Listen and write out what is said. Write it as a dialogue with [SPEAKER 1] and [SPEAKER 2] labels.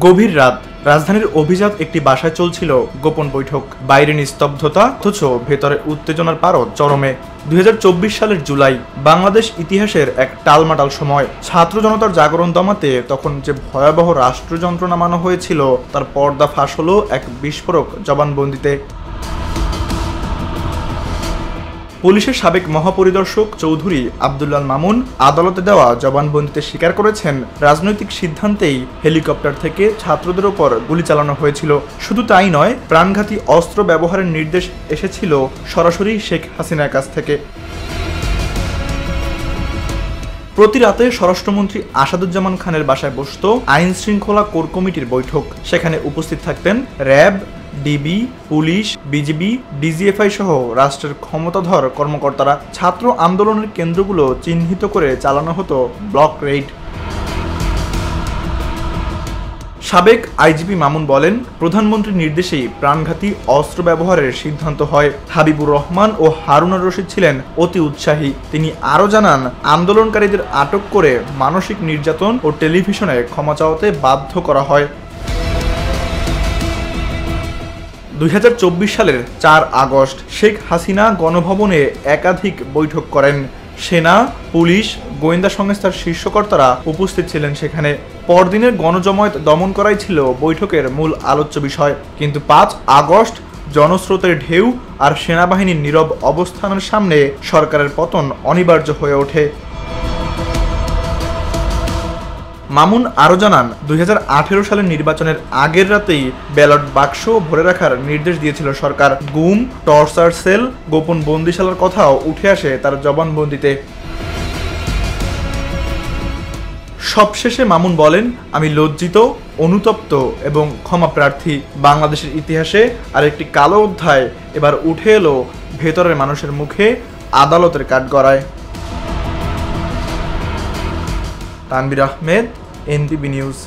[SPEAKER 1] গভীর রাত, রাজধানীর অভিজাত একটি বাসায় চলছিল গোপন বৈঠক। বাইরে নিস্তব্ধতা, অথচ ভেতরে উত্তেজনার পারদ চরমে। 2024 সালের জুলাই, বাংলাদেশ ইতিহাসের এক টালমাটাল সময়। ছাত্র জনতার জাগরণ দমাতে তখন যে ভয়াবহ রাষ্ট্রযন্ত্র নামানো হয়েছিল তার পর্দা ফাঁস হলো এক বিস্ফোরক জবানবন্দিতে। পুলিশের সাবেক মহাপরিদর্শক চৌধুরী আব্দুল্লাল মামুন আদালতে দেওয়া জবানবন্দিতে স্বীকার করেছেন, রাজনৈতিক সিদ্ধান্তেই হেলিকপ্টার থেকে ছাত্রদের ওপর গুলি চালানো হয়েছিল। শুধু তাই নয়, প্রাণঘাতী অস্ত্র ব্যবহারের নির্দেশ এসেছিল সরাসরি শেখ হাসিনার কাছ থেকে। প্রতি রাতে স্বরাষ্ট্রমন্ত্রী আসাদুজ্জামান খানের বাসায় বসত আইন শৃঙ্খলা কোর কমিটির বৈঠক। সেখানে উপস্থিত থাকতেন RAB, DB, police, BGB, DGFI সহ রাষ্ট্রের ক্ষমতাধর কর্মকর্তারা। ছাত্র আন্দোলনের কেন্দ্রগুলো চিহ্নিত করে চালানো হতো ব্লক রেইড। সাবেক আইজিপি মামুন বলেন, প্রধানমন্ত্রীর নির্দেশেই প্রাণঘাতী অস্ত্র ব্যবহারের সিদ্ধান্ত হয়। হাবিবুর রহমান ও হারুনুর রশিদ ছিলেন অতি উৎসাহী। তিনি আরও জানান, আন্দোলনকারীদের আটক করে মানসিক নির্যাতন ও টেলিভিশনে ক্ষমা চাওয়াতে বাধ্য করা হয়। 2024 সালের 4 আগস্ট শেখ হাসিনা গণভবনে একাধিক বৈঠক করেন। সেনা, পুলিশ, গোয়েন্দা সংস্থার শীর্ষকর্তারা উপস্থিত ছিলেন সেখানে। পরদিনের গণজমায়েত দমন করাই ছিল বৈঠকের মূল আলোচ্য বিষয়। কিন্তু 5 আগস্ট জনস্রোতের ঢেউ আর সেনাবাহিনীর নীরব অবস্থানের সামনে সরকারের পতন অনিবার্য হয়ে ওঠে। মামুন আরও জানান, 2018 সালের নির্বাচনের আগের রাতেই ব্যালট বাক্স ভরে রাখার নির্দেশ দিয়েছিল সরকার। গুম, টর্চার সেল, গোপন বন্দিশালার কথাও উঠে আসে তার জবানবন্দিতে। সবশেষে মামুন বলেন, আমি লজ্জিত, অনুতপ্ত এবং ক্ষমা প্রার্থী। বাংলাদেশের ইতিহাসে আরেকটি কালো অধ্যায় এবার উঠে এলো ভেতরের মানুষের মুখে, আদালতের কাঠগড়ায়। Tanvir Ahmed, NTV news.